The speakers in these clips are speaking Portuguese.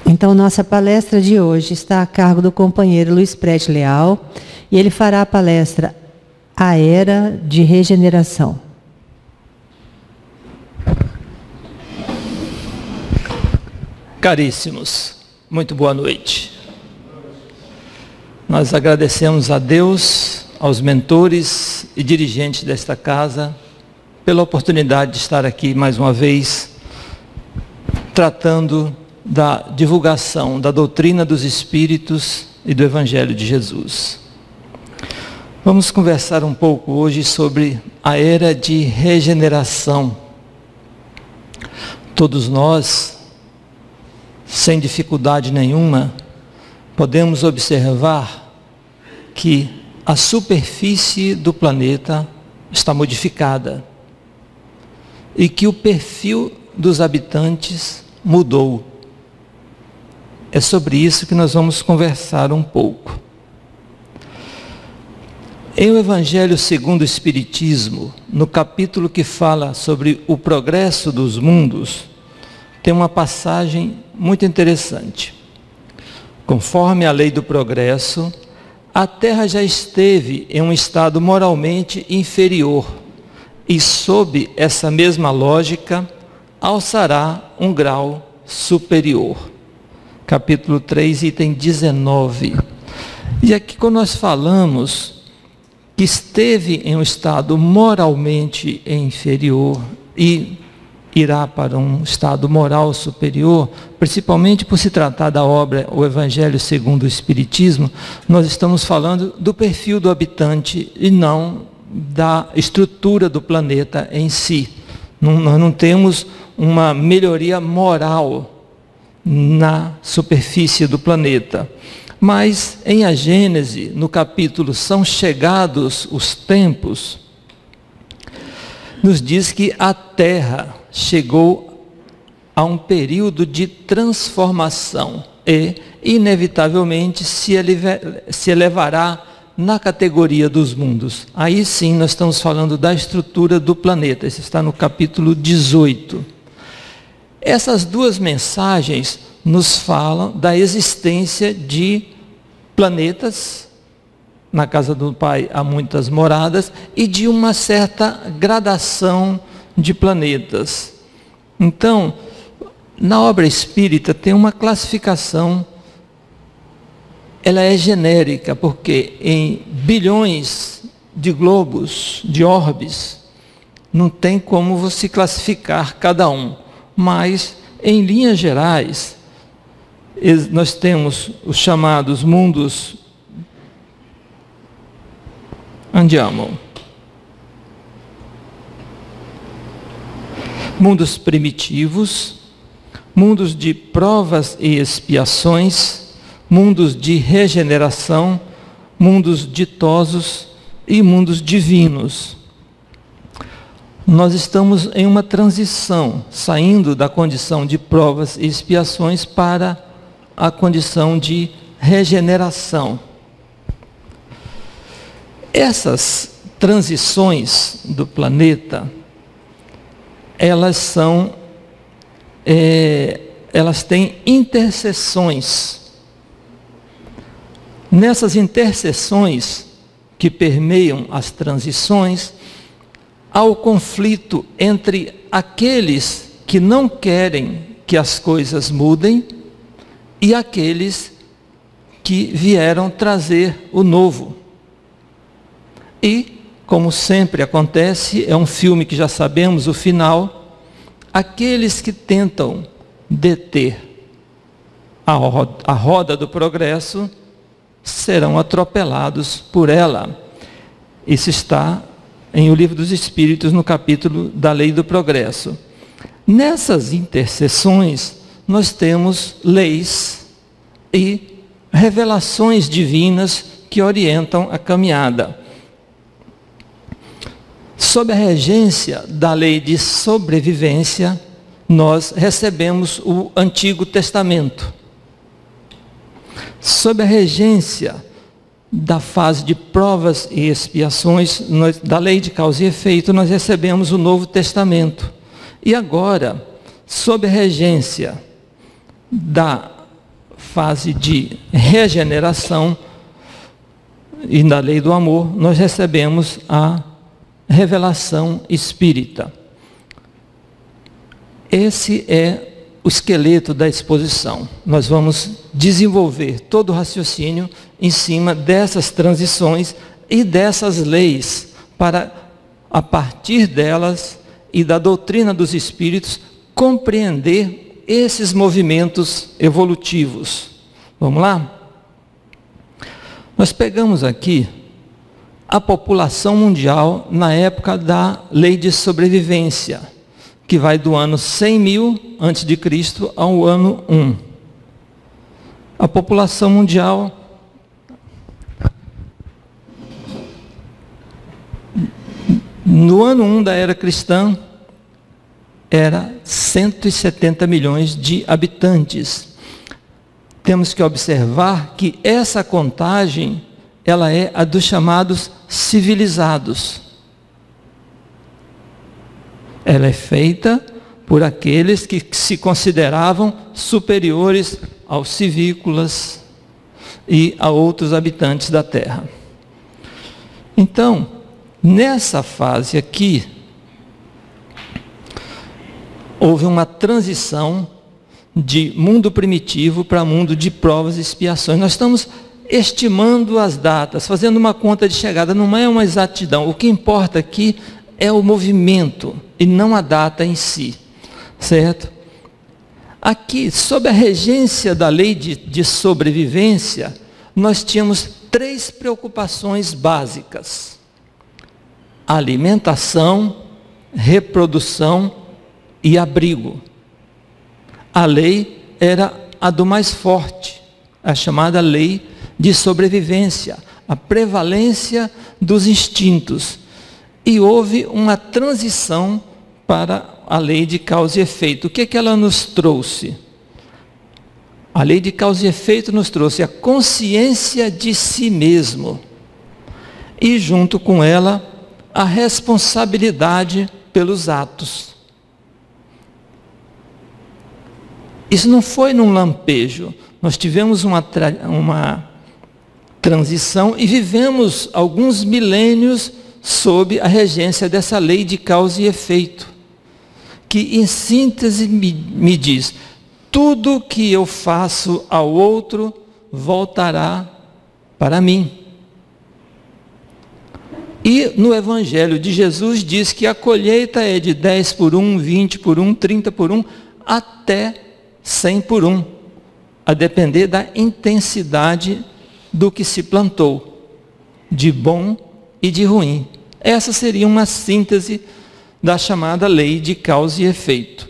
Então, nossa palestra de hoje está a cargo do companheiro Luiz Prete Leal, e ele fará a palestra A Era de Regeneração. Caríssimos, muito boa noite. Nós agradecemos a Deus, aos mentores e dirigentes desta casa, pela oportunidade de estar aqui mais uma vez, tratando da divulgação da doutrina dos Espíritos e do Evangelho de Jesus. Vamos conversar um pouco hoje sobre a era de regeneração. Todos nós, sem dificuldade nenhuma, podemos observar que a superfície do planeta está modificada e que o perfil dos habitantes mudou. É sobre isso que nós vamos conversar um pouco. Em o Evangelho segundo o Espiritismo, no capítulo que fala sobre o progresso dos mundos, tem uma passagem muito interessante. Conforme a lei do progresso, a Terra já esteve em um estado moralmente inferior e, sob essa mesma lógica, alçará um grau superior. Capítulo 3, item 19. E aqui, quando nós falamos que esteve em um estado moralmente inferior e irá para um estado moral superior, principalmente por se tratar da obra O Evangelho segundo o Espiritismo, nós estamos falando do perfil do habitante e não da estrutura do planeta em si. Nós não temos uma melhoria moral na superfície do planeta. Mas em a Gênese, no capítulo São Chegados os Tempos, nos diz que a Terra chegou a um período de transformação e, inevitavelmente, se elevará na categoria dos mundos. Aí sim nós estamos falando da estrutura do planeta. Isso está no capítulo 18. Essas duas mensagens nos falam da existência de planetas. Na casa do Pai há muitas moradas e de uma certa gradação de planetas. Então, na obra espírita tem uma classificação, ela é genérica, porque em bilhões de globos, de orbes, não tem como você classificar cada um. Mas, em linhas gerais, nós temos os chamados mundos. Andiamo. Mundos primitivos, mundos de provas e expiações, mundos de regeneração, mundos ditosos e mundos divinos. Nós estamos em uma transição, saindo da condição de provas e expiações para a condição de regeneração. Essas transições do planeta, elas têm interseções. Nessas interseções que permeiam as transições, há o conflito entre aqueles que não querem que as coisas mudem e aqueles que vieram trazer o novo. E, como sempre acontece, é um filme que já sabemos o final, aqueles que tentam deter a roda do progresso serão atropelados por ela. Isso está em O Livro dos Espíritos, no capítulo da Lei do Progresso. Nessas interseções, nós temos leis e revelações divinas que orientam a caminhada. Sob a regência da lei de sobrevivência, nós recebemos o Antigo Testamento. Sob a regência da fase de provas e expiações, da lei de causa e efeito, nós recebemos o Novo Testamento. E agora, sob a regência da fase de regeneração e na lei do amor, nós recebemos a revelação espírita. Esse é o esqueleto da exposição. Nós vamos desenvolver todo o raciocínio em cima dessas transições e dessas leis, para, a partir delas e da doutrina dos espíritos, compreender esses movimentos evolutivos. Vamos lá? Nós pegamos aqui a população mundial na época da lei de sobrevivência, que vai do ano 100.000 a.C. ao ano 1. A população mundial no ano 1 da era cristã era 170 milhões de habitantes. Temos que observar que essa contagem, ela é a dos chamados civilizados. Ela é feita por aqueles que se consideravam superiores aos civícolas e a outros habitantes da Terra. Então, nessa fase aqui, houve uma transição de mundo primitivo para mundo de provas e expiações. Nós estamos estimando as datas, fazendo uma conta de chegada, não é uma exatidão. O que importa aqui é o movimento e não a data em si, certo? Aqui, sob a regência da lei de sobrevivência, nós tínhamos 3 preocupações básicas: alimentação, reprodução e abrigo. A lei era a do mais forte, a chamada lei de sobrevivência, a prevalência dos instintos. E houve uma transição para a lei de causa e efeito. O que é que ela nos trouxe? A lei de causa e efeito nos trouxe a consciência de si mesmo. E junto com ela, a responsabilidade pelos atos. Isso não foi num lampejo. Nós tivemos uma transição e vivemos alguns milênios sob a regência dessa lei de causa e efeito, que em síntese me diz: tudo que eu faço ao outro voltará para mim. E no Evangelho de Jesus diz que a colheita é de 10 por 1, 20 por 1, 30 por 1, até 100 por 1, a depender da intensidade do que se plantou, de bom e de ruim. Essa seria uma síntese da chamada lei de causa e efeito.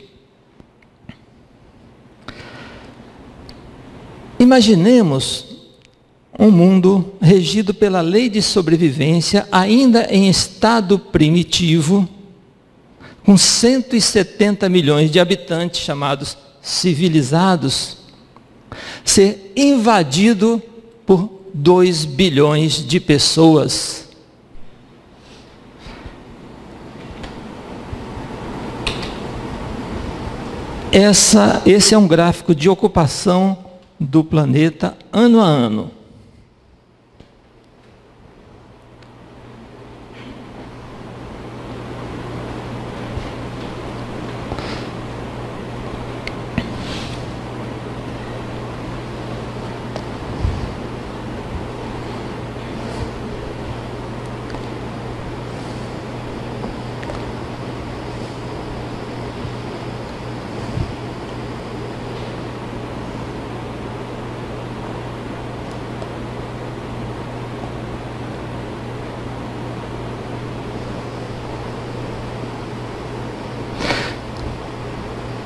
Imaginemos um mundo regido pela lei de sobrevivência, ainda em estado primitivo, com 170 milhões de habitantes chamados civilizados, ser invadido por 2 bilhões de pessoas. Esse é um gráfico de ocupação do planeta ano a ano.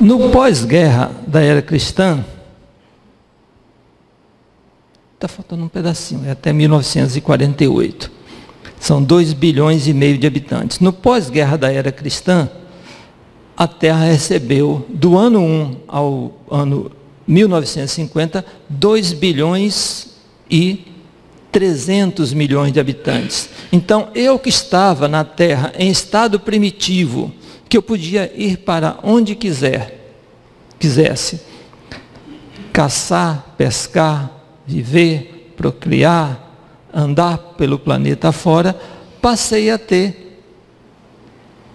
No pós-guerra da era cristã, está faltando um pedacinho, é até 1948. São 2,5 bilhões de habitantes. No pós-guerra da era cristã, a Terra recebeu, do ano 1 ao ano 1950, 2 bilhões e 300 milhões de habitantes. Então, eu que estava na Terra em estado primitivo, que eu podia ir para onde quisesse, caçar, pescar, viver, procriar, andar pelo planeta afora, passei a ter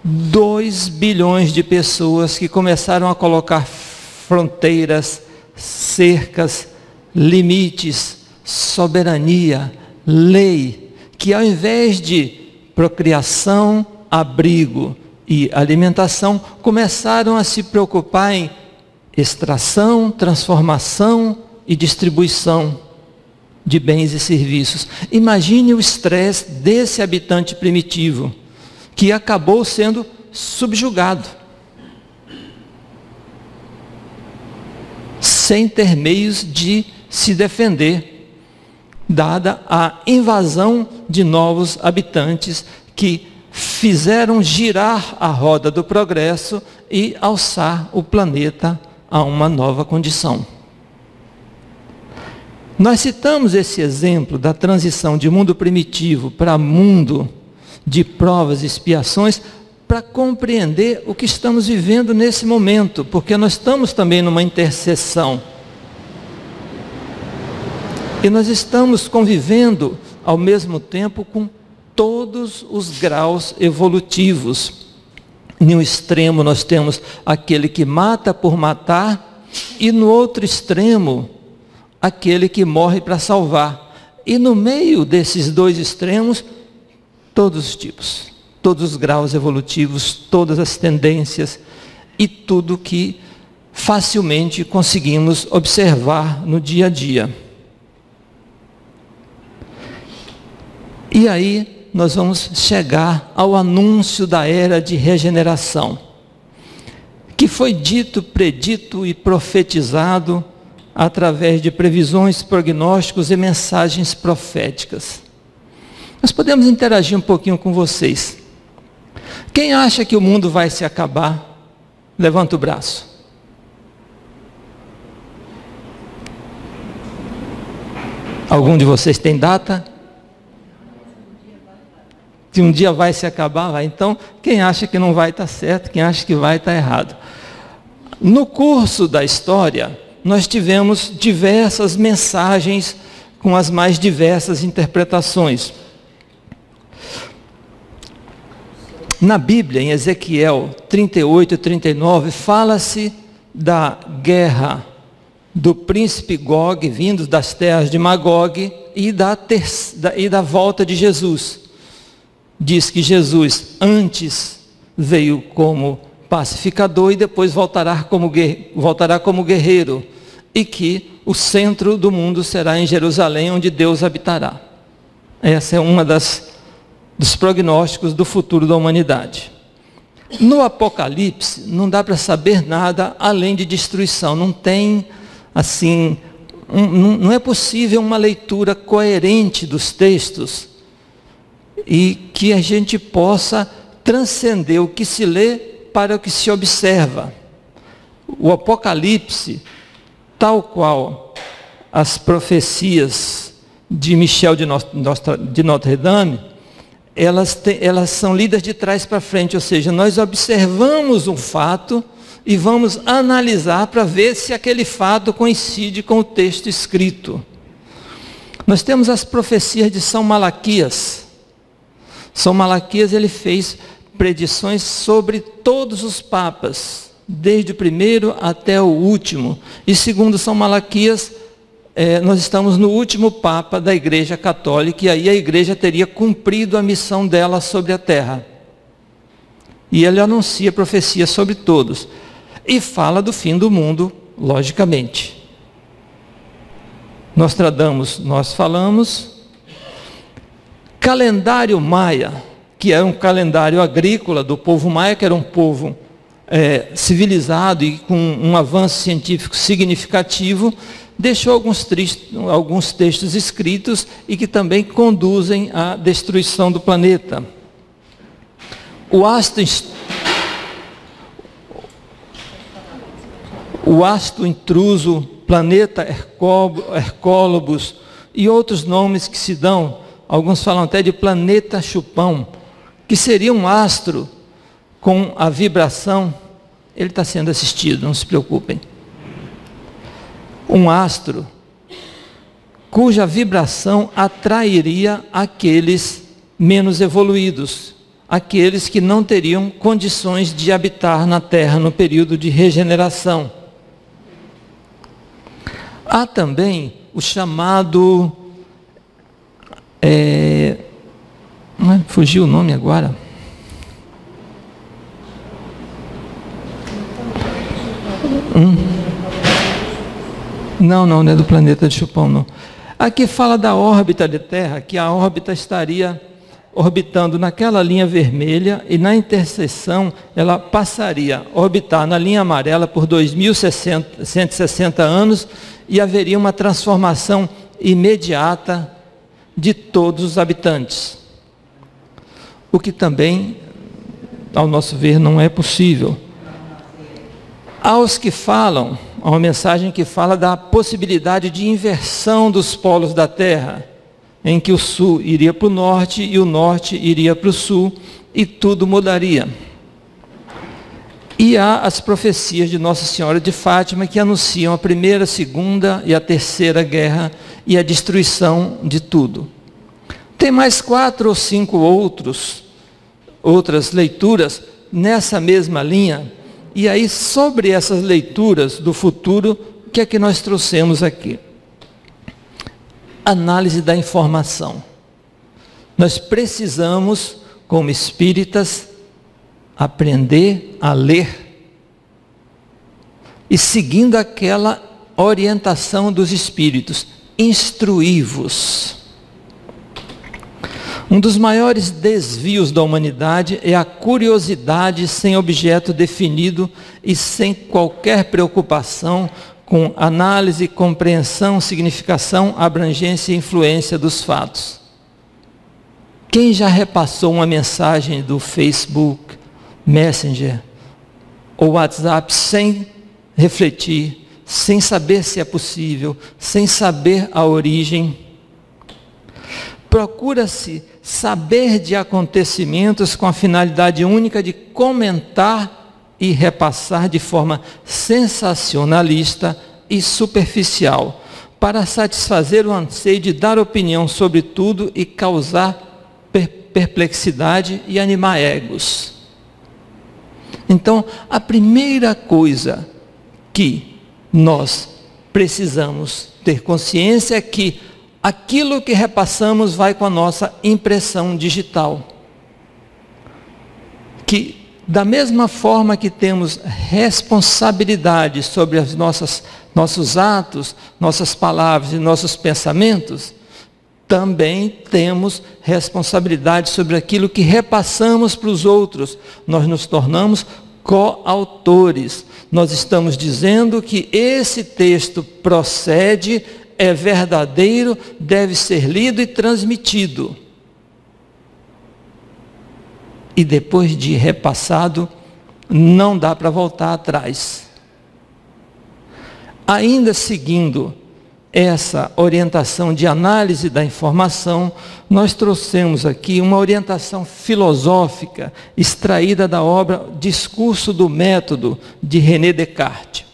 2 bilhões de pessoas que começaram a colocar fronteiras, cercas, limites, soberania, lei, que ao invés de procriação, abrigo e alimentação, começaram a se preocupar em extração, transformação e distribuição de bens e serviços. Imagine o estresse desse habitante primitivo, que acabou sendo subjugado, sem ter meios de se defender, dada a invasão de novos habitantes que fizeram girar a roda do progresso e alçar o planeta a uma nova condição. Nós citamos esse exemplo da transição de mundo primitivo para mundo de provas e expiações para compreender o que estamos vivendo nesse momento, porque nós estamos também numa interseção. E nós estamos convivendo ao mesmo tempo com todos os graus evolutivos. Em um extremo nós temos aquele que mata por matar, e no outro extremo, aquele que morre para salvar. E no meio desses 2 extremos, todos os tipos, todos os graus evolutivos, todas as tendências e tudo que facilmente conseguimos observar no dia a dia. E aí nós vamos chegar ao anúncio da era de regeneração, que foi dito, predito e profetizado através de previsões, prognósticos e mensagens proféticas. Nós podemos interagir um pouquinho com vocês. Quem acha que o mundo vai se acabar? Levanta o braço. Algum de vocês tem data? Que um dia vai se acabar, vai. Então, quem acha que não vai, está certo. Quem acha que vai, está errado. No curso da história, nós tivemos diversas mensagens com as mais diversas interpretações. Na Bíblia, em Ezequiel 38 e 39, fala-se da guerra do príncipe Gog, vindo das terras de Magog, e da volta de Jesus. Diz que Jesus antes veio como pacificador e depois voltará como guerreiro, e que o centro do mundo será em Jerusalém, onde Deus habitará. Essa é uma dos prognósticos do futuro da humanidade. No Apocalipse não dá para saber nada além de destruição. Não tem assim, não é possível uma leitura coerente dos textos e que a gente possa transcender o que se lê para o que se observa. O Apocalipse, tal qual as profecias de Michel de Notre Dame, elas são lidas de trás para frente, ou seja, nós observamos um fato e vamos analisar para ver se aquele fato coincide com o texto escrito. Nós temos as profecias de São Malaquias. São Malaquias, ele fez predições sobre todos os papas, desde o primeiro até o último. E segundo São Malaquias, nós estamos no último papa da Igreja Católica, e aí a Igreja teria cumprido a missão dela sobre a terra. E ele anuncia profecias sobre todos. E fala do fim do mundo, logicamente. Nostradamus, nós falamos. Calendário maia, que era um calendário agrícola do povo maia, que era um povo civilizado e com um avanço científico significativo, deixou alguns textos escritos e que também conduzem à destruição do planeta. O astro intruso, planeta Hercólobus e outros nomes que se dão, alguns falam até de planeta chupão, que seria um astro com a vibração, ele está sendo assistido, não se preocupem. um astro cuja vibração atrairia aqueles menos evoluídos, aqueles que não teriam condições de habitar na Terra no período de regeneração. Há também o chamado, fugiu o nome agora. Não é do planeta de Chupão, não. Aqui fala da órbita da Terra, que a órbita estaria orbitando naquela linha vermelha e na interseção ela passaria a orbitar na linha amarela por 2.160 anos e haveria uma transformação imediata de todos os habitantes. O que também, ao nosso ver, não é possível. Aos que falam, há uma mensagem que fala da possibilidade de inversão dos polos da Terra, em que o sul iria para o norte e o norte iria para o sul, e tudo mudaria. E há as profecias de Nossa Senhora de Fátima que anunciam a primeira, a segunda e a terceira guerra e a destruição de tudo. Tem mais 4 ou 5 outras leituras nessa mesma linha. E aí, sobre essas leituras do futuro, o que é que nós trouxemos aqui? Análise da informação. Nós precisamos, como espíritas, aprender a ler e seguindo aquela orientação dos espíritos, instruí-vos. Um dos maiores desvios da humanidade é a curiosidade sem objeto definido e sem qualquer preocupação com análise, compreensão, significação, abrangência e influência dos fatos. Quem já repassou uma mensagem do Facebook, Messenger ou WhatsApp sem refletir, sem saber se é possível, sem saber a origem? Procura-se saber de acontecimentos com a finalidade única de comentar e repassar de forma sensacionalista e superficial, para satisfazer o anseio de dar opinião sobre tudo e causar perplexidade e animar egos. Então, a primeira coisa que nós precisamos ter consciência é que aquilo que repassamos vai com a nossa impressão digital. Que da mesma forma que temos responsabilidade sobre os nossos atos, nossas palavras e nossos pensamentos, também temos responsabilidade sobre aquilo que repassamos para os outros. Nós nos tornamos coautores. Nós estamos dizendo que esse texto procede, é verdadeiro, deve ser lido e transmitido. E depois de repassado, não dá para voltar atrás. Ainda seguindo essa orientação de análise da informação, nós trouxemos aqui uma orientação filosófica extraída da obra Discurso do Método, de René Descartes.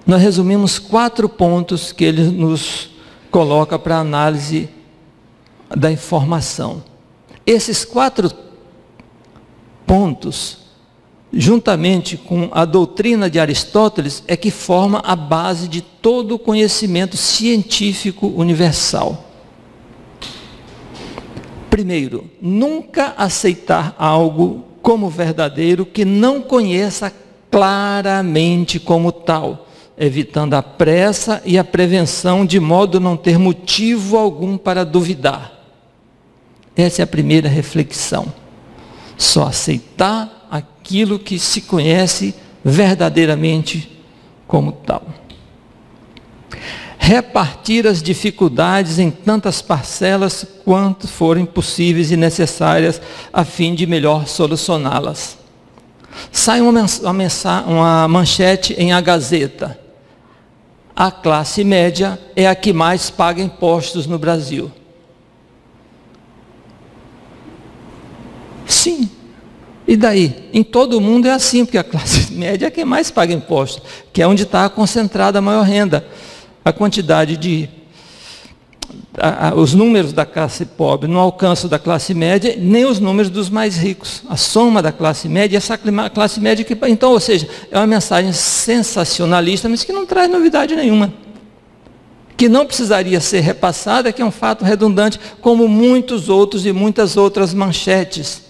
Nós resumimos 4 pontos que ele nos coloca para a análise da informação. Esses 4 pontos, juntamente com a doutrina de Aristóteles, é que forma a base de todo o conhecimento científico universal. Primeiro, nunca aceitar algo como verdadeiro que não conheça claramente como tal, evitando a pressa e a prevenção, de modo a não ter motivo algum para duvidar. Essa é a primeira reflexão. Só aceitar aquilo que se conhece verdadeiramente como tal. Repartir as dificuldades em tantas parcelas quanto forem possíveis e necessárias, a fim de melhor solucioná-las. Sai uma manchete em A Gazeta: a classe média é a que mais paga impostos no Brasil. Sim, E daí? Em todo o mundo é assim, porque a classe média é quem mais paga imposto, que é onde está concentrada a maior renda. A quantidade de... os números da classe pobre não alcançam da classe média, nem os números dos mais ricos. A soma da classe média, essa classe média que... Então, ou seja, é uma mensagem sensacionalista, mas que não traz novidade nenhuma. Que não precisaria ser repassada, que é um fato redundante, como muitos outros e muitas outras manchetes,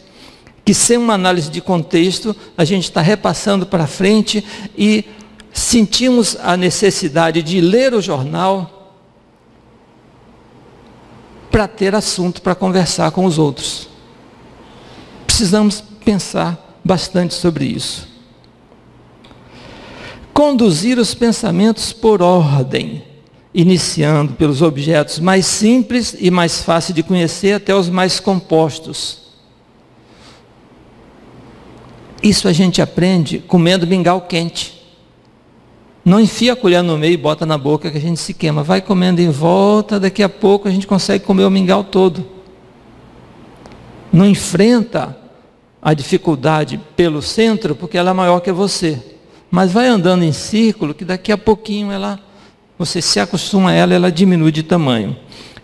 que sem uma análise de contexto, a gente está repassando para frente e sentimos a necessidade de ler o jornal para ter assunto para conversar com os outros. Precisamos pensar bastante sobre isso. Conduzir os pensamentos por ordem, iniciando pelos objetos mais simples e mais fáceis de conhecer até os mais compostos. Isso a gente aprende comendo mingau quente. Não enfia a colher no meio e bota na boca que a gente se queima. Vai comendo em volta, daqui a pouco a gente consegue comer o mingau todo. Não enfrenta a dificuldade pelo centro, porque ela é maior que você. Mas vai andando em círculo, que daqui a pouquinho você se acostuma a ela, ela diminui de tamanho.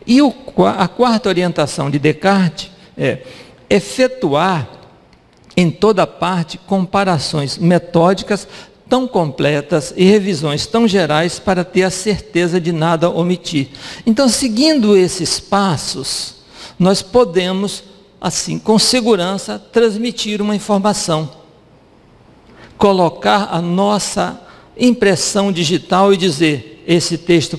E a quarta orientação de Descartes é efetuar em toda parte comparações metódicas tão completas e revisões tão gerais para ter a certeza de nada omitir. Então, seguindo esses passos, nós podemos, assim, com segurança, transmitir uma informação. Colocar a nossa impressão digital e dizer, esse texto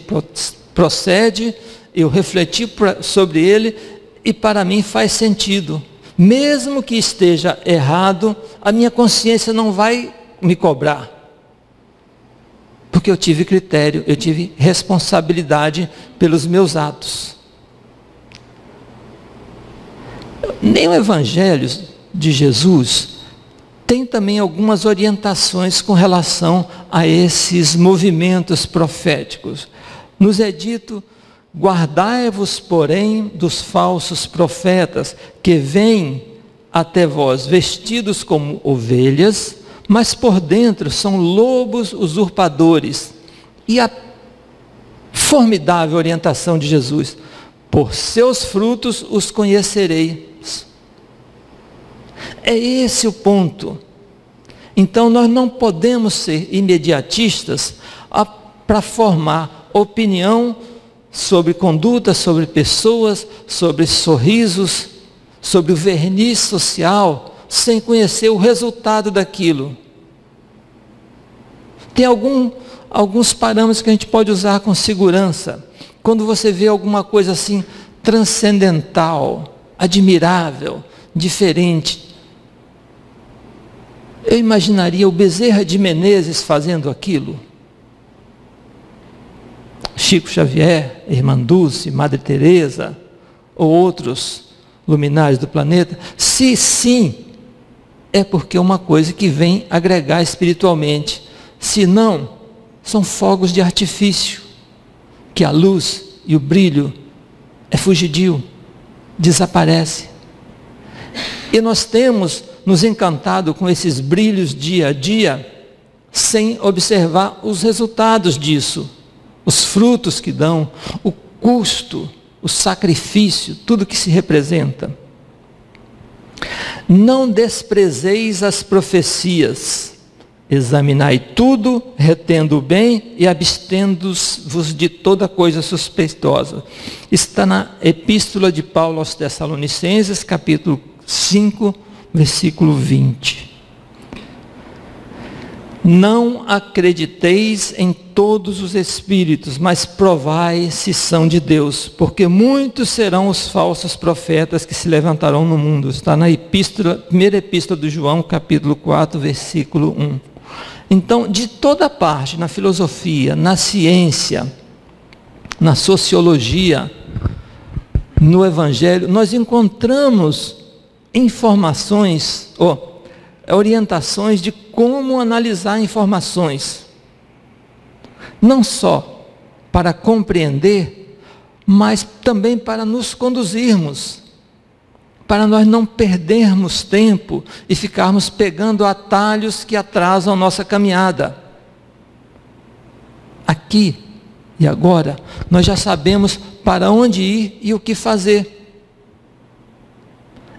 procede, eu refleti sobre ele e para mim faz sentido. Mesmo que esteja errado, a minha consciência não vai me cobrar. Porque eu tive critério, eu tive responsabilidade pelos meus atos. Nem o Evangelho de Jesus tem também algumas orientações com relação a esses movimentos proféticos. Nos é dito: guardai-vos, porém, dos falsos profetas, que vêm até vós vestidos como ovelhas, mas por dentro são lobos usurpadores. E a formidável orientação de Jesus: por seus frutos os conhecereis. É esse o ponto. Então nós não podemos ser imediatistas para formar opinião sobre conduta, sobre pessoas, sobre sorrisos, sobre o verniz social, sem conhecer o resultado daquilo. Tem alguns parâmetros que a gente pode usar com segurança. Quando você vê alguma coisa assim transcendental, admirável, diferente, eu imaginaria o Bezerra de Menezes fazendo aquilo. Chico Xavier, Irmã Dulce, Madre Teresa, ou outros luminares do planeta. Se sim, é porque é uma coisa que vem agregar espiritualmente. Se não, são fogos de artifício, que a luz e o brilho é fugidio, desaparece. E nós temos nos encantado com esses brilhos dia a dia, sem observar os resultados disso, os frutos que dão, o custo, o sacrifício, tudo que se representa. Não desprezeis as profecias, examinai tudo, retendo o bem e abstendo-vos de toda coisa suspeitosa. Está na Epístola de Paulo aos Tessalonicenses, capítulo 5, versículo 20. Não acrediteis em todos os espíritos, mas provai se são de Deus, porque muitos serão os falsos profetas que se levantarão no mundo. Está na primeira epístola de João, capítulo 4, versículo 1. Então, de toda parte, na filosofia, na ciência, na sociologia, no Evangelho, nós encontramos informações, orientações de como analisar informações. Não só para compreender, mas também para nos conduzirmos. para nós não perdermos tempo e ficarmos pegando atalhos que atrasam a nossa caminhada. Aqui e agora, nós já sabemos para onde ir e o que fazer.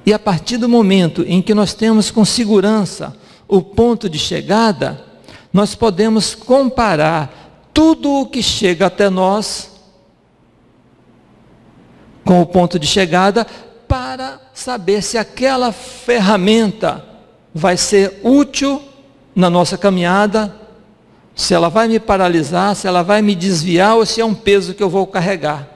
E a partir do momento em que nós temos com segurança o ponto de chegada, nós podemos comparar tudo o que chega até nós com o ponto de chegada, para saber se aquela ferramenta vai ser útil na nossa caminhada, se ela vai me paralisar, se ela vai me desviar ou se é um peso que eu vou carregar.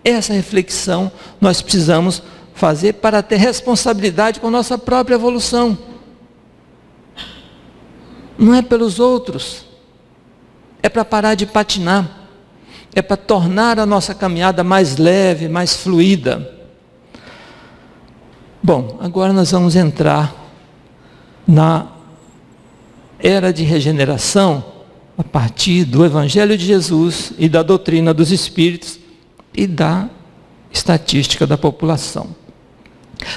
Essa reflexão nós precisamos fazer para ter responsabilidade com a nossa própria evolução. Não é pelos outros, é para parar de patinar. É para tornar a nossa caminhada mais leve, mais fluida. Bom, agora nós vamos entrar na era de regeneração, a partir do Evangelho de Jesus e da doutrina dos Espíritos e da estatística da população.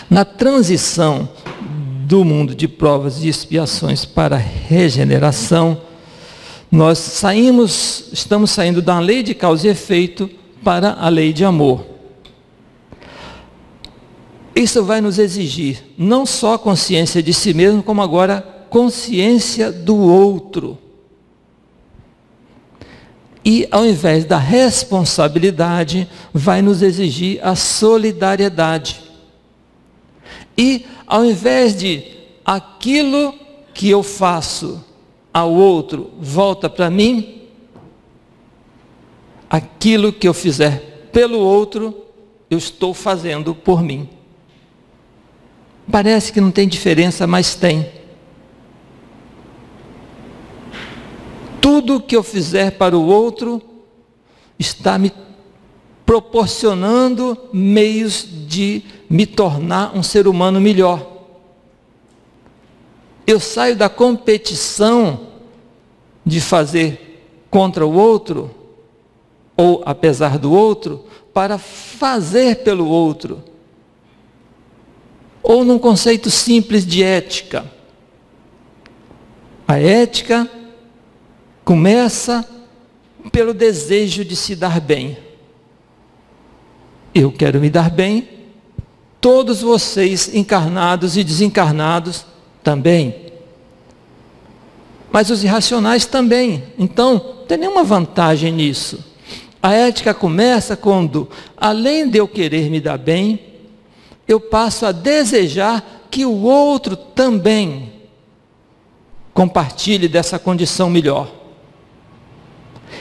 Na transição do mundo de provas e expiações para a regeneração, nós estamos saindo da lei de causa e efeito para a lei de amor. Isso vai nos exigir não só consciência de si mesmo, como agora consciência do outro. E ao invés da responsabilidade, vai nos exigir a solidariedade. E ao invés de aquilo que eu faço ao outro volta para mim, aquilo que eu fizer pelo outro, eu estou fazendo por mim. Parece que não tem diferença, mas tem. Tudo que eu fizer para o outro está me proporcionando meios de me tornar um ser humano melhor. Eu saio da competição de fazer contra o outro, ou apesar do outro, para fazer pelo outro. Ou num conceito simples de ética. A ética começa pelo desejo de se dar bem. Eu quero me dar bem, todos vocês encarnados e desencarnados também. Mas os irracionais também. Então, não tem nenhuma vantagem nisso. A ética começa quando, além de eu querer me dar bem, eu passo a desejar que o outro também compartilhe dessa condição melhor.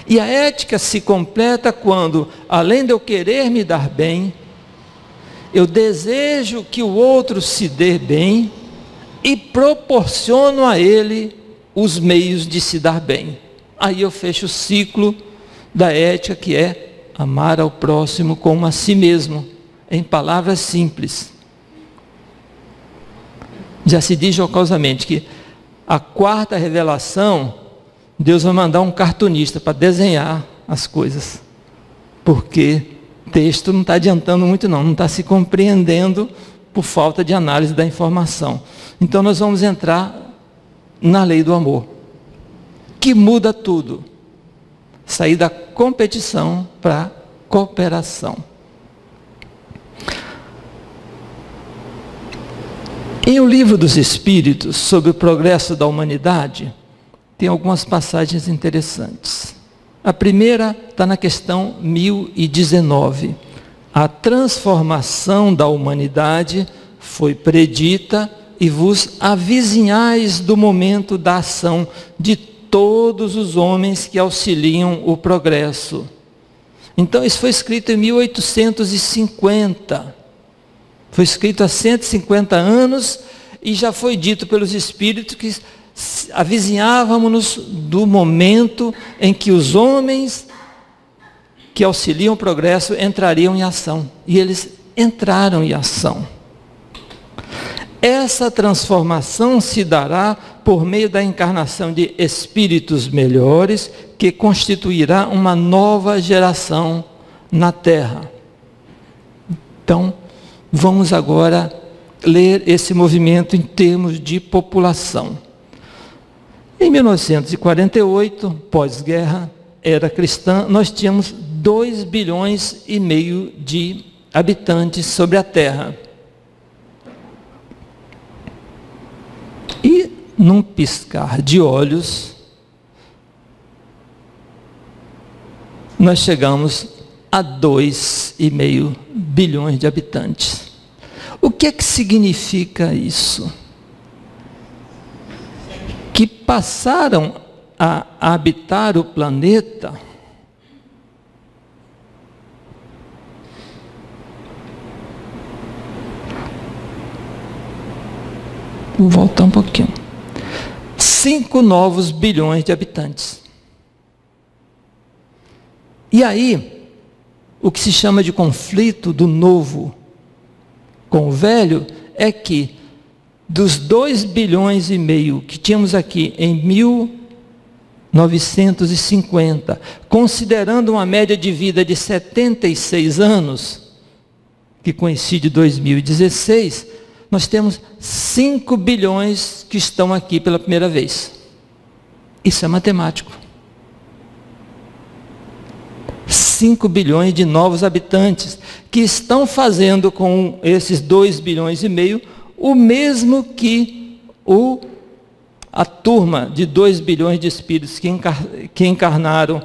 E a ética se completa quando, além de eu querer me dar bem, eu desejo que o outro se dê bem e proporciono a ele os meios de se dar bem. Aí eu fecho o ciclo da ética, que é amar ao próximo como a si mesmo, em palavras simples. Já se diz jocosamente que a quarta revelação, Deus vai mandar um cartunista para desenhar as coisas, porque texto não está adiantando muito não está se compreendendo por falta de análise da informação. Então nós vamos entrar na lei do amor, que muda tudo. Sair da competição para a cooperação. Em O Livro dos Espíritos, sobre o progresso da humanidade, tem algumas passagens interessantes. A primeira está na questão 1019. A transformação da humanidade foi predita e vos avizinhais do momento da ação de todos os homens que auxiliam o progresso. Então isso foi escrito em 1850. Foi escrito há 150 anos e já foi dito pelos Espíritos que avizinhávamos-nos do momento em que os homens que auxiliam o progresso entrariam em ação. E eles entraram em ação. Essa transformação se dará por meio da encarnação de espíritos melhores, que constituirá uma nova geração na Terra. Então, Vamos agora ler esse movimento em termos de população. Em 1948, pós-guerra, era cristã, nós tínhamos 2,5 bilhões de habitantes sobre a Terra. E, num piscar de olhos, nós chegamos a 2,5 bilhões de habitantes. O que é que significa isso? Que passaram a habitar o planeta vou voltar um pouquinho. 5 novos bilhões de habitantes. E aí, o que se chama de conflito do novo com o velho é que dos 2,5 bilhões que tínhamos aqui em 1950, considerando uma média de vida de 76 anos, que coincide 2016, nós temos 5 bilhões que estão aqui pela primeira vez. Isso é matemático. 5 bilhões de novos habitantes, que estão fazendo com esses 2,5 bilhões o mesmo que a turma de 2 bilhões de espíritos que encarnaram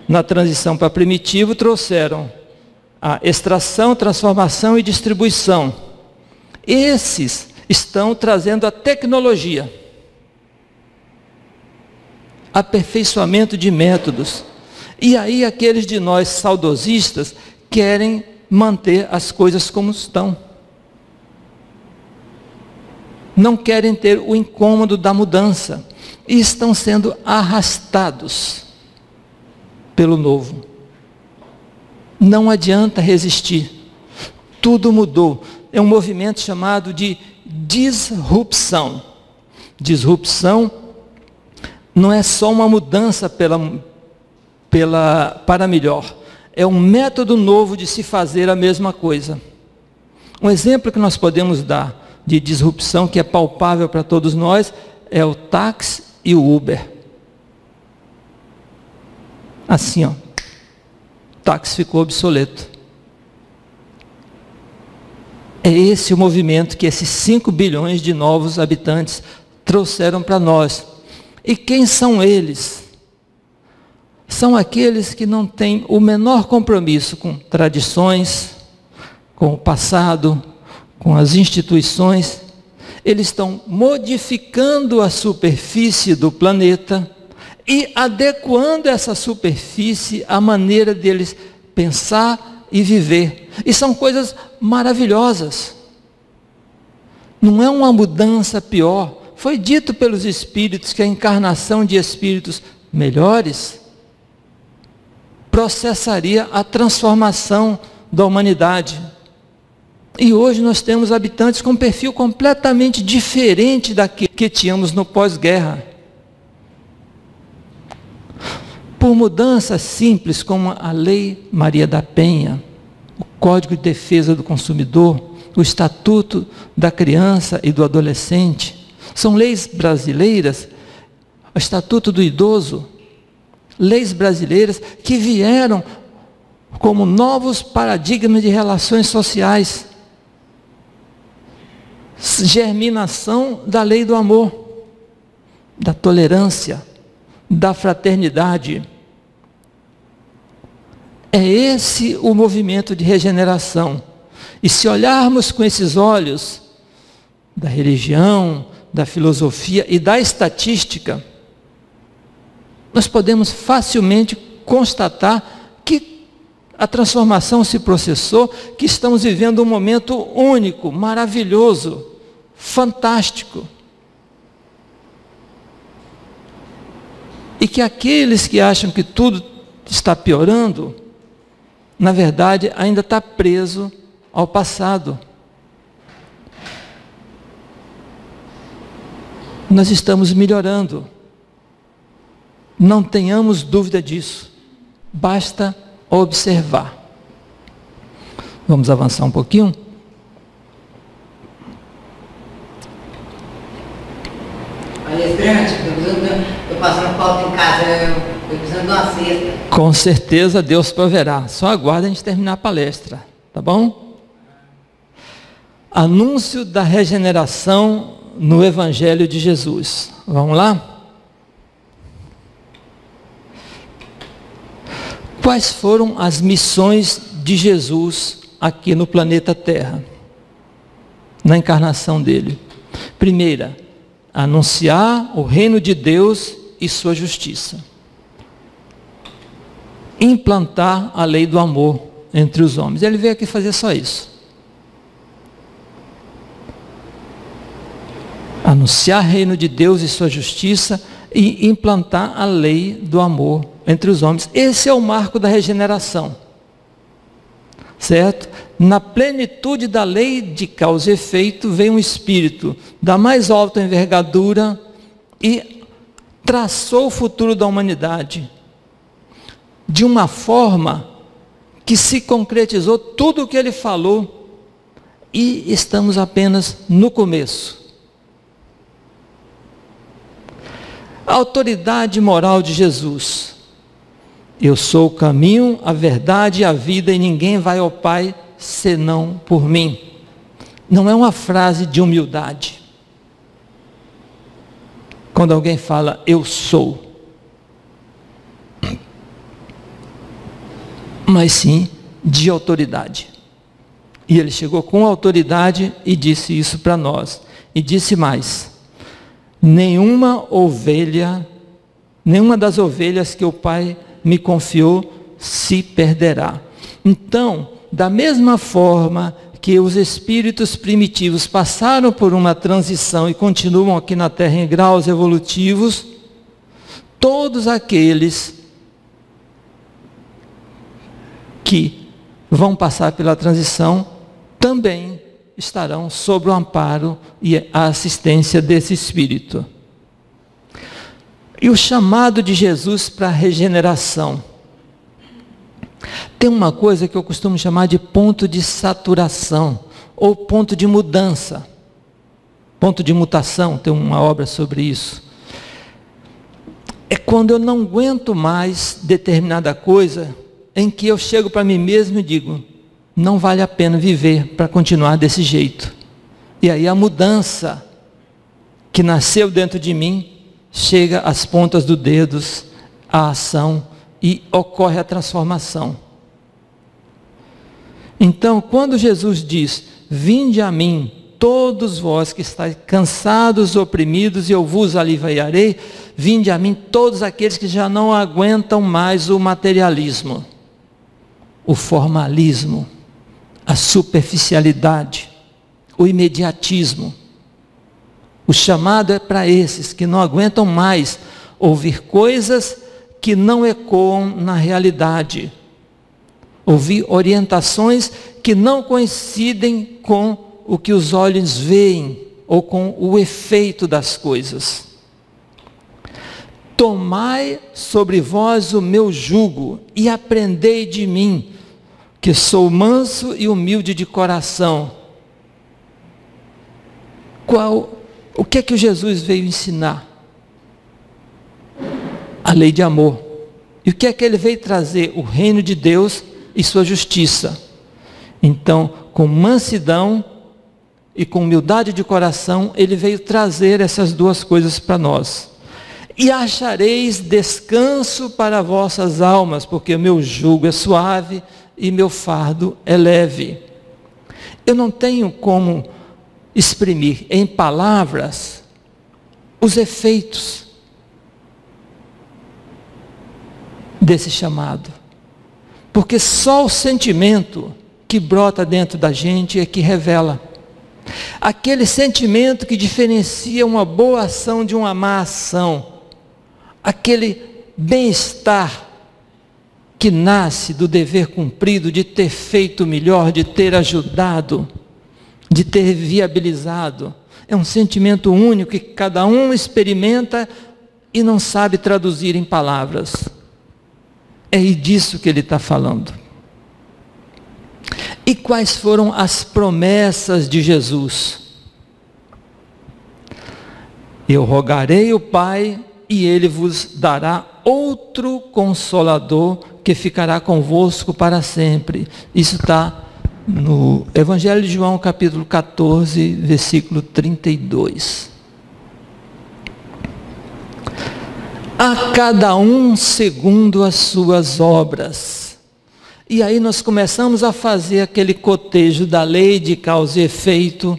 na transição para primitivo, trouxeram a extração, transformação e distribuição. Esses estão trazendo a tecnologia, aperfeiçoamento de métodos. E aí aqueles de nós saudosistas querem manter as coisas como estão. Não querem ter o incômodo da mudança. E estão sendo arrastados pelo novo. Não adianta resistir. Tudo mudou. É um movimento chamado de disrupção. Disrupção não é só uma mudança para melhor. É um método novo de se fazer a mesma coisa. Um exemplo que nós podemos dar de disrupção, que é palpável para todos nós, é o táxi e o Uber. Assim, ó, o táxi ficou obsoleto. É esse o movimento que esses 5 bilhões de novos habitantes trouxeram para nós. E quem são eles? São aqueles que não têm o menor compromisso com tradições, com o passado, com as instituições. Eles estão modificando a superfície do planeta e adequando essa superfície à maneira deles pensar e viver. E são coisas maravilhosas. Não é uma mudança pior. Foi dito pelos espíritos que a encarnação de espíritos melhores processaria a transformação da humanidade. E hoje nós temos habitantes com um perfil completamente diferente daquele que tínhamos no pós-guerra. Por mudanças simples como a Lei Maria da Penha, o Código de Defesa do Consumidor, o Estatuto da Criança e do Adolescente, são leis brasileiras, o Estatuto do Idoso, leis brasileiras que vieram como novos paradigmas de relações sociais. Germinação da lei do amor, da tolerância, da fraternidade. É esse o movimento de regeneração. E se olharmos com esses olhos da religião, da filosofia e da estatística, nós podemos facilmente constatar que a transformação se processou, que estamos vivendo um momento único, maravilhoso, fantástico. E que aqueles que acham que tudo está piorando, na verdade ainda está preso ao passado. Nós estamos melhorando. Não tenhamos dúvida disso. Basta observar. Vamos avançar um pouquinho? uma cesta. Com certeza Deus proverá. Só aguarda a gente terminar a palestra, tá bom? Anúncio da regeneração no Evangelho de Jesus. Vamos lá? Quais foram as missões de Jesus aqui no planeta Terra, na encarnação dele? Primeira, anunciar o reino de Deus e sua justiça. Implantar a lei do amor entre os homens. Ele veio aqui fazer só isso. Anunciar o reino de Deus e sua justiça e implantar a lei do amor entre os homens. Esse é o marco da regeneração. Certo? Na plenitude da lei de causa e efeito, vem um espírito da mais alta envergadura e traçou o futuro da humanidade de uma forma que se concretizou tudo o que ele falou, e estamos apenas no começo. A autoridade moral de Jesus: eu sou o caminho, a verdade e a vida, e ninguém vai ao Pai senão por mim. Não é uma frase de humildade. Quando alguém fala eu sou, mas sim de autoridade. E ele chegou com autoridade e disse isso para nós. E disse mais: nenhuma das ovelhas que o Pai me confiou se perderá. Então, da mesma forma que os espíritos primitivos passaram por uma transição e continuam aqui na Terra em graus evolutivos, todos aqueles que vão passar pela transição também estarão sob o amparo e a assistência desse Espírito. E o chamado de Jesus para a regeneração. Tem uma coisa que eu costumo chamar de ponto de saturação, ou ponto de mudança. Ponto de mutação, tem uma obra sobre isso. É quando eu não aguento mais determinada coisa, em que eu chego para mim mesmo e digo: não vale a pena viver para continuar desse jeito. E aí a mudança que nasceu dentro de mim chega às pontas dos dedos, a ação, e ocorre a transformação. Então, quando Jesus diz: vinde a mim, todos vós que estáis cansados, oprimidos, e eu vos aliviarei, vinde a mim todos aqueles que já não aguentam mais o materialismo, o formalismo, a superficialidade, o imediatismo. O chamado é para esses que não aguentam mais ouvir coisas que não ecoam na realidade, ouvir orientações que não coincidem com o que os olhos veem ou com o efeito das coisas. Tomai sobre vós o meu jugo e aprendei de mim, que sou manso e humilde de coração. O que é que Jesus veio ensinar? A lei de amor. E o que é que ele veio trazer? O reino de Deus e sua justiça. Então, com mansidão e com humildade de coração, ele veio trazer essas duas coisas para nós. E achareis descanso para vossas almas, porque o meu jugo é suave e meu fardo é leve. Eu não tenho como exprimir em palavras os efeitos desse chamado, porque só o sentimento que brota dentro da gente é que revela. Aquele sentimento que diferencia uma boa ação de uma má ação, aquele bem-estar que nasce do dever cumprido, de ter feito melhor, de ter ajudado, de ter viabilizado. É um sentimento único que cada um experimenta e não sabe traduzir em palavras. É disso que ele está falando. E quais foram as promessas de Jesus? Eu rogarei ao Pai e Ele vos dará outro Consolador que ficará convosco para sempre. Isso está no Evangelho de João, capítulo 14, versículo 32. A cada um segundo as suas obras. E aí nós começamos a fazer aquele cotejo da lei de causa e efeito,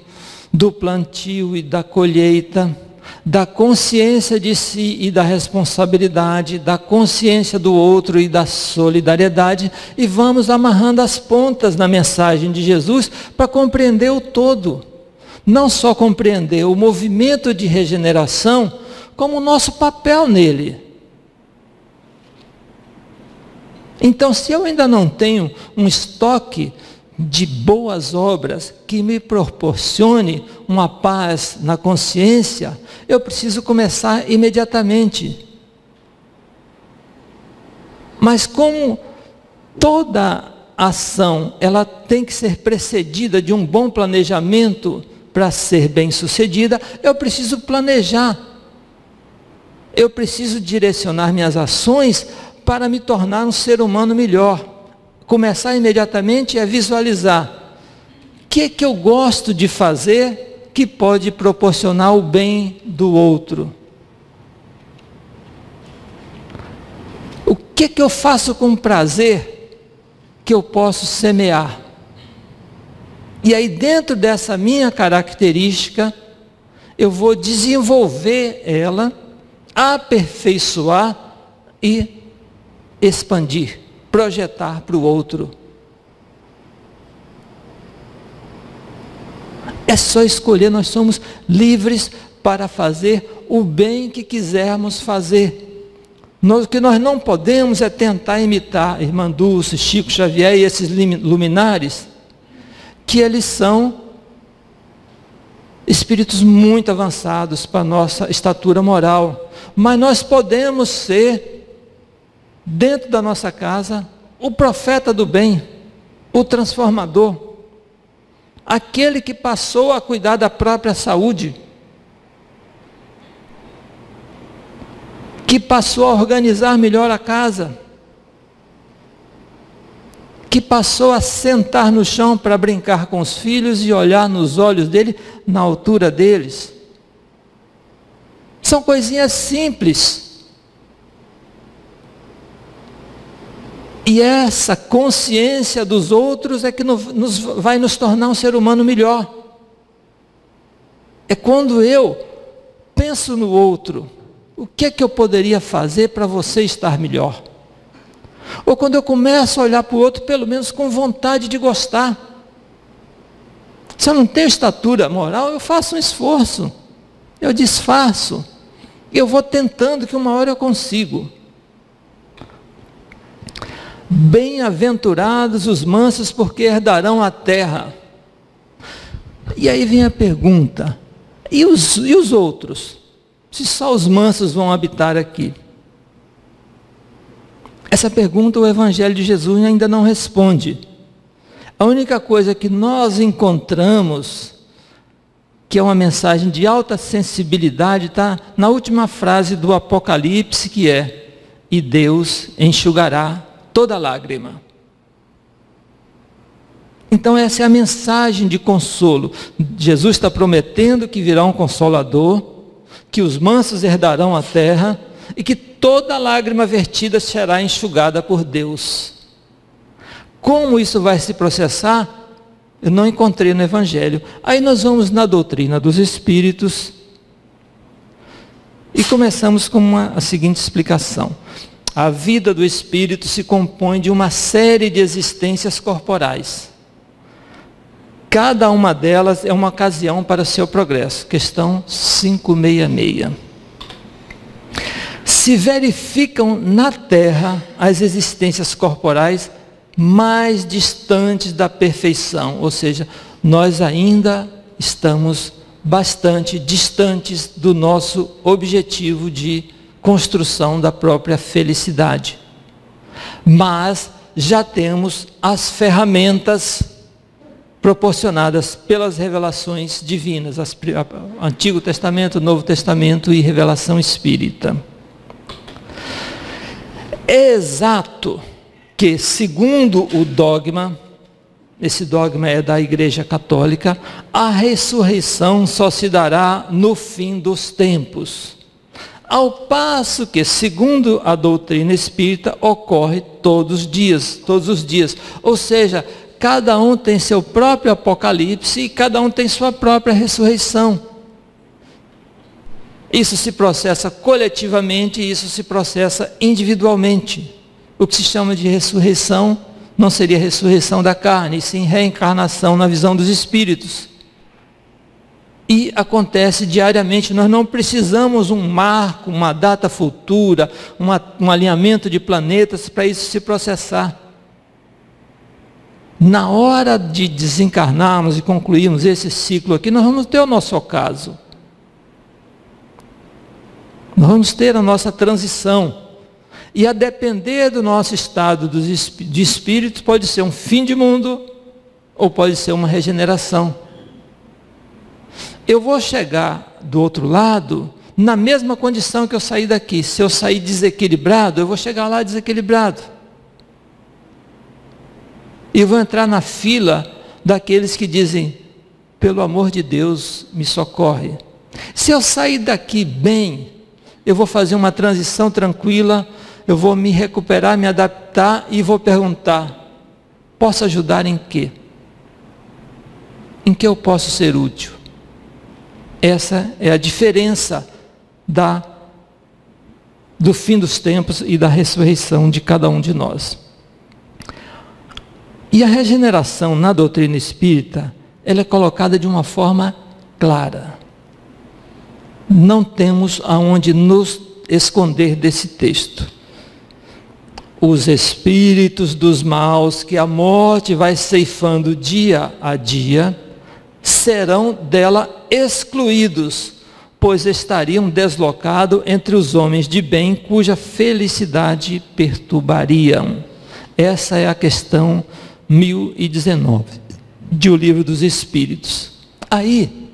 do plantio e da colheita, da consciência de si e da responsabilidade, da consciência do outro e da solidariedade, e vamos amarrando as pontas na mensagem de Jesus para compreender o todo. Não só compreender o movimento de regeneração, como o nosso papel nele. Então, se eu ainda não tenho um estoque de boas obras que me proporcione uma paz na consciência, eu preciso começar imediatamente. Mas como toda ação, ela tem que ser precedida de um bom planejamento para ser bem-sucedida, eu preciso planejar. Eu preciso direcionar minhas ações para me tornar um ser humano melhor. Começar imediatamente a visualizar o que eu gosto de fazer que pode proporcionar o bem do outro. O que eu faço com prazer que eu posso semear. E aí dentro dessa minha característica, eu vou desenvolver ela, aperfeiçoar e expandir, projetar para o outro. É só escolher, nós somos livres para fazer o bem que quisermos fazer. O que nós não podemos é tentar imitar a Irmã Dulce, Chico Xavier e esses luminares, que eles são espíritos muito avançados para a nossa estatura moral. Mas nós podemos ser, dentro da nossa casa, o profeta do bem, o transformador, aquele que passou a cuidar da própria saúde, que passou a organizar melhor a casa, que passou a sentar no chão para brincar com os filhos e olhar nos olhos dele, na altura deles. São coisinhas simples. E essa consciência dos outros é que vai nos tornar um ser humano melhor. É quando eu penso no outro, o que é que eu poderia fazer para você estar melhor? Ou quando eu começo a olhar para o outro, pelo menos com vontade de gostar. Se eu não tenho estatura moral, eu faço um esforço, eu disfarço, eu vou tentando que uma hora eu consigo. Bem-aventurados os mansos, porque herdarão a terra. E aí vem a pergunta, e os outros? Se só os mansos vão habitar aqui? Essa pergunta o Evangelho de Jesus ainda não responde. A única coisa que nós encontramos, que é uma mensagem de alta sensibilidade, está na última frase do Apocalipse, que é: e Deus enxugará toda lágrima. Então essa é a mensagem de consolo. Jesus está prometendo que virá um Consolador, que os mansos herdarão a terra e que toda lágrima vertida será enxugada por Deus. Como isso vai se processar? Eu não encontrei no Evangelho. Aí nós vamos na doutrina dos Espíritos e começamos com a seguinte explicação. A vida do espírito se compõe de uma série de existências corporais. Cada uma delas é uma ocasião para seu progresso. Questão 566. Se verificam na Terra as existências corporais mais distantes da perfeição, ou seja, nós ainda estamos bastante distantes do nosso objetivo de construção da própria felicidade. Mas já temos as ferramentas proporcionadas pelas revelações divinas, Antigo Testamento, Novo Testamento e revelação espírita. É exato que, segundo o dogma, esse dogma é da Igreja Católica, a ressurreição só se dará no fim dos tempos. Ao passo que, segundo a doutrina espírita, ocorre todos os dias. Ou seja, cada um tem seu próprio apocalipse e cada um tem sua própria ressurreição. Isso se processa coletivamente e isso se processa individualmente. O que se chama de ressurreição não seria ressurreição da carne, e sim reencarnação na visão dos espíritos. E acontece diariamente, nós não precisamos um marco, uma data futura, um alinhamento de planetas para isso se processar. Na hora de desencarnarmos e concluirmos esse ciclo aqui, nós vamos ter o nosso ocaso. Nós vamos ter a nossa transição. E a depender do nosso estado de espírito, pode ser um fim de mundo ou pode ser uma regeneração. Eu vou chegar do outro lado na mesma condição que eu saí daqui. Se eu sair desequilibrado, eu vou chegar lá desequilibrado. E vou entrar na fila daqueles que dizem, pelo amor de Deus, me socorre. Se eu sair daqui bem, eu vou fazer uma transição tranquila, eu vou me recuperar, me adaptar e vou perguntar, posso ajudar em quê? Em que eu posso ser útil? Essa é a diferença do fim dos tempos e da ressurreição de cada um de nós. E a regeneração na doutrina espírita, ela é colocada de uma forma clara. Não temos aonde nos esconder desse texto. Os espíritos dos maus que a morte vai ceifando dia a dia, serão dela excluídos, pois estariam deslocados entre os homens de bem, cuja felicidade perturbariam. Essa é a questão 1019 de O Livro dos Espíritos. Aí,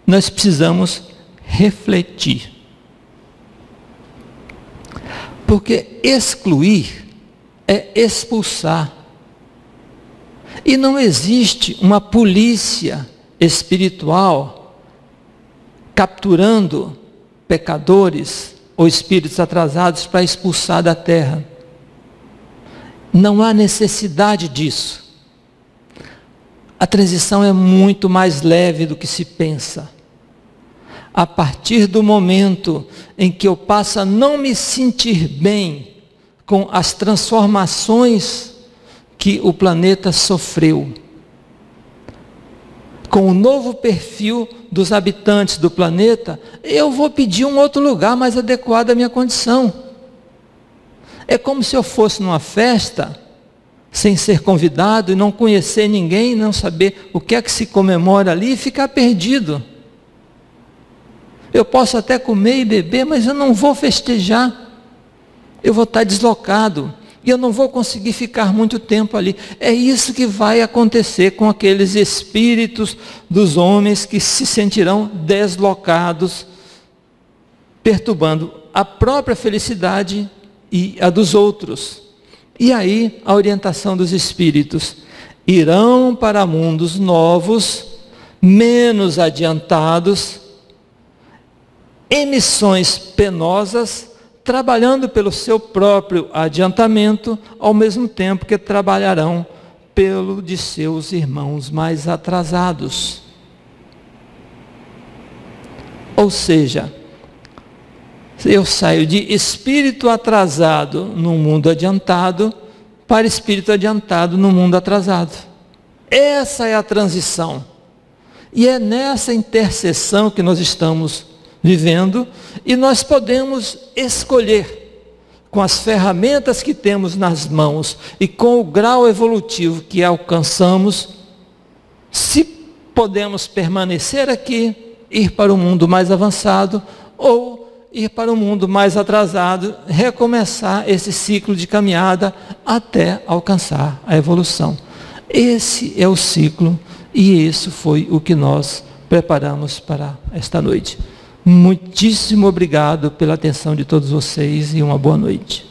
nós precisamos refletir. Porque excluir é expulsar. E não existe uma polícia espiritual capturando pecadores ou espíritos atrasados para expulsar da terra. Não há necessidade disso. A transição é muito mais leve do que se pensa. A partir do momento em que eu passo a não me sentir bem com as transformações que o planeta sofreu, com o novo perfil dos habitantes do planeta, eu vou pedir um outro lugar mais adequado à minha condição. É como se eu fosse numa festa, sem ser convidado, e não conhecer ninguém, não saber o que é que se comemora ali, e ficar perdido. Eu posso até comer e beber, mas eu não vou festejar. Eu vou estar deslocado. E eu não vou conseguir ficar muito tempo ali. É isso que vai acontecer com aqueles espíritos dos homens que se sentirão deslocados, perturbando a própria felicidade e a dos outros. E aí, a orientação dos espíritos: irão para mundos novos, menos adiantados, em missões penosas, trabalhando pelo seu próprio adiantamento, ao mesmo tempo que trabalharão pelo de seus irmãos mais atrasados. Ou seja, eu saio de espírito atrasado no mundo adiantado para espírito adiantado no mundo atrasado. Essa é a transição. E é nessa interseção que nós estamos vivendo, e nós podemos escolher, com as ferramentas que temos nas mãos e com o grau evolutivo que alcançamos, se podemos permanecer aqui, ir para o mundo mais avançado, ou ir para o mundo mais atrasado, recomeçar esse ciclo de caminhada até alcançar a evolução. Esse é o ciclo, e isso foi o que nós preparamos para esta noite. Muitíssimo obrigado pela atenção de todos vocês e uma boa noite.